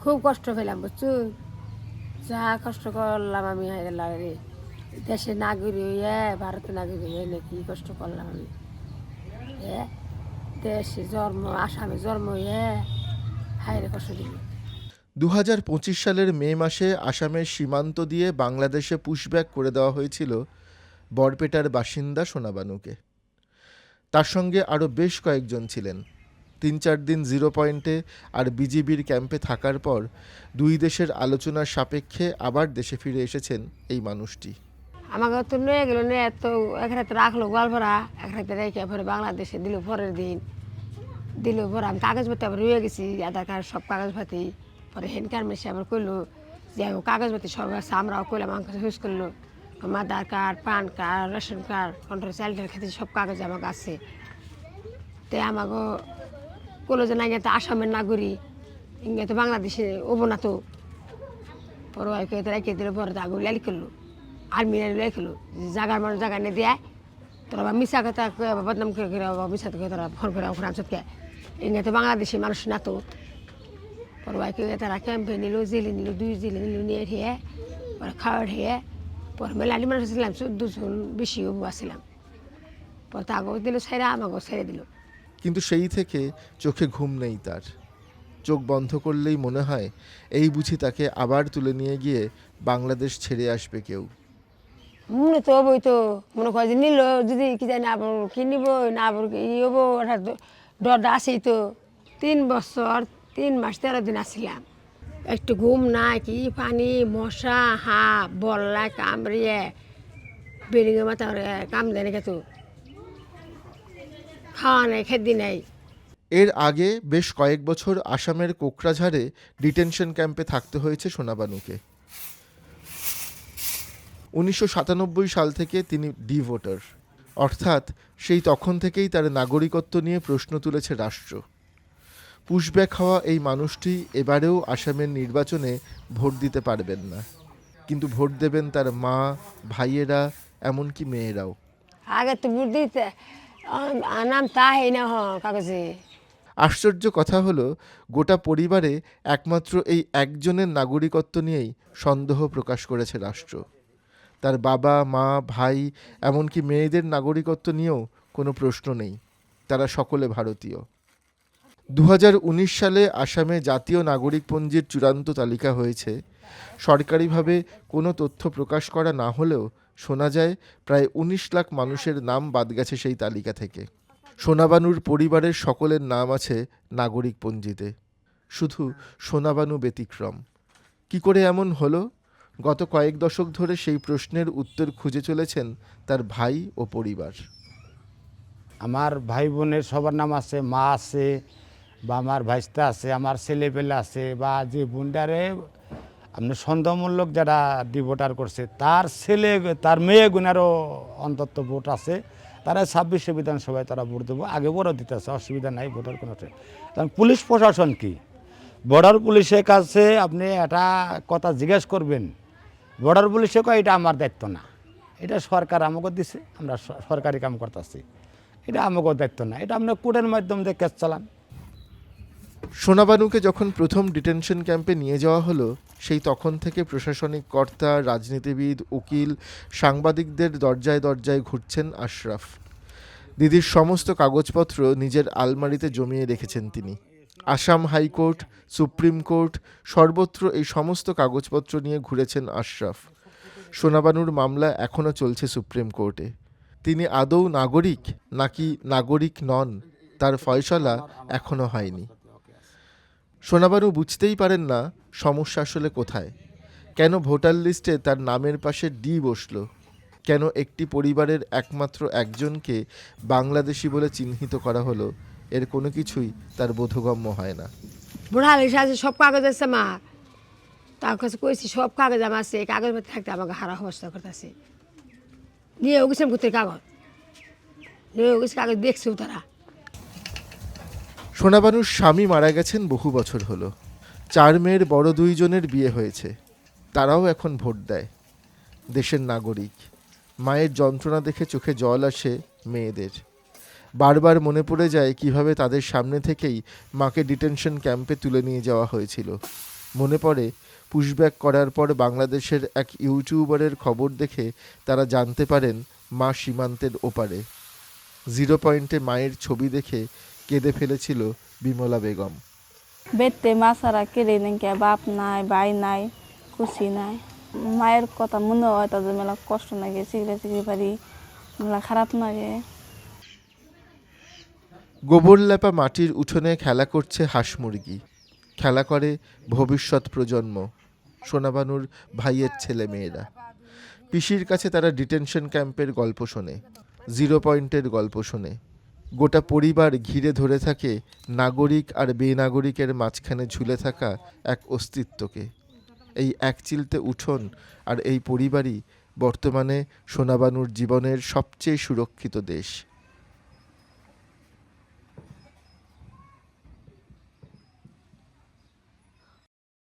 খুব কষ্ট পেলাম বুঝছো, যা কষ্ট করলাম আমি দেশের নাগরিক হইয়া ভারতের নাগরিক হইয়া নাকি কষ্ট করলাম আমি। দেশে জন্ম, আসামে জন্ম হইয়া হায়রে কষ্ট দিল। 2025 সালের মে মাসে আসামের সীমান্ত দিয়ে বাংলাদেশে পুশব্যাক করে দেওয়া হয়েছিল বরপেটার বাসিন্দা সোনাবানুকে। তার সঙ্গে আরও বেশ কয়েকজন ছিলেন। 3-4 দিন জিরো পয়েন্টে আর বিজিবির ক্যাম্পে থাকার পর দুই দেশের আলোচনার সাপেক্ষে আবার দেশে ফিরে এসেছেন এই মানুষটি। আমাকে তো নিয়ে গেল, নিয়ে তো এক রাতে রাখলো গোয়ালপাড়া, এক রাতে রেখে পরে বাংলাদেশে দিল। পরের দিন দিল পরে আমি কাগজপত্র আবার রয়ে গেছি, আধার কার্ড সব কাগজপাতি। পরে হ্যান্ড কার্ড আবার করলো যে কাগজপাতি সব আছে, আমরাও করলাম। আমার কাছে হুস করলো Aadhaar card, pan card, ration card, control চাইল্ডের ক্ষেত্রে সব কাগজ আমাকে আছে। তো আমাকে করলো যে না, ইঙ্গে তো আসামের নাগরিক, ইঙ্গে তো বাংলাদেশে ওবো না তো। পরে রেখে দিল, পরে আগুন লালি করলো, আর্মি লেখলো জাগার মানুষ জায়গা নিয়ে দেয়। তোরা মিশা কথা বদনাম করে মিশা থেকে তোরা ফোন করে ওখানে আনসকে ইঙ্গে তো বাংলাদেশি মানুষ না তো। পরবাইকে তারা ক্যাম্পে নিল, জেলে নিল, 2 জেলে নিল, নিয়ে খেয়ে পরে খাওয়ার খেয়ে পরে মেলালি মানুষ ছিলাম, 14 জন বেশি আসছিলাম। পরে তাকেও দিল ছেড়ে, আমাকেও ছেড়ে দিল। কিন্তু সেই থেকে চোখে ঘুম নেই তার। চোখ বন্ধ করলেই মনে হয় এই বুঝি তাকে আবার তুলে নিয়ে গিয়ে বাংলাদেশ ছেড়ে আসবে কেউ। মনে তো হবই তো, মনে করে যে নিল যদি কি জানি আবার কি নিব না, আবার ই হবো, ডরটা আসেই তো। 3 বছর 3 মাস 13 দিন আসছিলাম। একটু ঘুম নাই, কি পানি, মশা, হাঁপ, বল্লা কামড়িয়ে বিল্ডিংয়ের মাথা কাম দেয় নাকি তো, খাওয়া নেই, খেদি নেই। এর আগে বেশ কয়েক বছর আসামের কোকরাঝাড়ে ডিটেনশন ক্যাম্পে থাকতে হয়েছে সোনাবানুকে। 1997 সাল থেকে তিনি ডি ভোটার, অর্থাৎ সেই তখন থেকেই তার নাগরিকত্ব নিয়ে প্রশ্ন তুলেছে রাষ্ট্র। পুশব্যাক হওয়া এই মানুষটি এবারেও আসামের নির্বাচনে ভোট দিতে পারবেন না, কিন্তু ভোট দেবেন তার মা, ভাইয়েরা, এমনকি মেয়েরাও। আগে তো ভোট দিতে নাম তাই না কাগজে। আশ্চর্য কথা হলো, গোটা পরিবারে একমাত্র এই একজনের নাগরিকত্ব নিয়েই সন্দেহ প্রকাশ করেছে রাষ্ট্র। তার বাবা, মা, ভাই, এমনকি মেয়েদের নাগরিকত্ব নিয়েও কোনো প্রশ্ন নেই। তারা সকলে ভারতীয়। 2019 সালে আসামে জাতীয় নাগরিকপঞ্জির চূড়ান্ত তালিকা হয়েছে। সরকারিভাবে কোনো তথ্য প্রকাশ করা না হলেও শোনা যায় প্রায় 19 লাখ মানুষের নাম বাদ গেছে সেই তালিকা থেকে। সোনাবানুর পরিবারের সকলের নাম আছে নাগরিকপঞ্জিতে, শুধু সোনাবানু ব্যতিক্রম। কি করে এমন হলো? গত কয়েক দশক ধরে সেই প্রশ্নের উত্তর খুঁজে চলেছেন তার ভাই ও পরিবার। আমার ভাই বোনের সবার নাম আছে, মা আছে, বা আমার ভাইস্তা আছে, আমার ছেলেপেলে আছে, বা যে বোনটারে আপনি সন্দেহমূলক যারা ডিভোটার করছে তার ছেলে তার মেয়ে গুণারও অন্তত ভোট আছে। তারা 26শে বিধানসভায় তারা ভোট দেবো, আগে বড় দিতে আছে, অসুবিধা নাই ভোটার কোনো। কারণ পুলিশ প্রশাসন কি, বর্ডার পুলিশের কাছে আপনি একটা কথা জিজ্ঞেস করবেন, বর্ডার পুলিশে কয় এটা আমার দায়িত্ব না, এটা সরকার আমাকে দিছে, আমরা সরকারি কাম করতেছি, এটা আমাকে দায়িত্ব না, এটা আপনার কোর্টের মাধ্যমে দিয়ে কেস চালান। সোনাবানুকে যখন প্রথম ডিটেনশন ক্যাম্পে নিয়ে যাওয়া হলো, সেই তখন থেকে প্রশাসনিক কর্তা, রাজনীতিবিদ, উকিল, সাংবাদিকদের দরজায় দরজায় ঘুরছেন আশরাফ। দিদির সমস্ত কাগজপত্র নিজের আলমারিতে জমিয়ে রেখেছেন তিনি। আসাম হাইকোর্ট, সুপ্রিম কোর্ট, সর্বত্র এই সমস্ত কাগজপত্র নিয়ে ঘুরেছেন আশরাফ। সোনাবানুর মামলা এখনও চলছে সুপ্রিম কোর্টে। তিনি আদৌ নাগরিক নাকি নাগরিক নন, তার ফয়সালা এখনও হয়নি। সোনাবানু বুঝতেই পারেন না সমস্যা আসলে কোথায়। কেন ভোটার লিস্টে তার নামের পাশে ডি বসলো? কেন একটি পরিবারের একমাত্র একজনকে বাংলাদেশি বলে চিহ্নিত করা হলো? এর কোনো কিছুই তার বোধগম্য হয় না। বুড়া লিখে আছে, সব কাগজ আছে মা, তার কাছে কইছি সব কাগজ আমার আছে, এই কাগজপত্র থাকতে আমাকে হারা অবস্থা করতেছে। নিয়ে গেছিলাম ভূতের কাগজ, নিয়ে গেছি কাগজ দেখছেও তারা। সোনাবানুর স্বামী মারা গেছেন বহু বছর হলো। 4 মেয়ের বড় 2 জনের বিয়ে হয়েছে, তারাও এখন ভোট দেয়, দেশের নাগরিক। মায়ের যন্ত্রণা দেখে চোখে জল আসে মেয়েদের। বারবার মনে পড়ে যায় কিভাবে তাদের সামনে থেকেই মাকে ডিটেনশন ক্যাম্পে তুলে নিয়ে যাওয়া হয়েছিল। মনে পড়ে পুশব্যাক করার পর বাংলাদেশের এক ইউটিউবারের খবর দেখে তারা জানতে পারেন মা সীমান্তের ওপারে। 0 পয়েন্টে মায়ের ছবি দেখে কেঁদে ফেলেছিল বিমলা বেগম। বেতে মা ছাড়া কেড়ে নাকি বাপ নাই ভাই নাই কুচি নাই। মায়ের কথা মনে হয় তাদের মেলা কষ্ট লাগে, চিগড়ে পারি মেলা খারাপ লাগে। গোবর লেপা মাটির উঠোনে খেলা করছে হাঁস মুরগি, খেলা করে ভবিষ্যৎ প্রজন্ম, সোনাবানুর ভাইয়ের ছেলে মেয়েরা। পিসির কাছে তারা ডিটেনশন ক্যাম্পের গল্প শোনে, 0 পয়েন্টের গল্প শোনে। গোটা পরিবার ঘিরে ধরে থাকে নাগরিক আর বেনাগরিকের মাঝখানে ঝুলে থাকা এক অস্তিত্বকে। এই একচিলতে উঠোন আর এই পরিবারই বর্তমানে সোনাবানুর জীবনের সবচেয়ে সুরক্ষিত দেশ।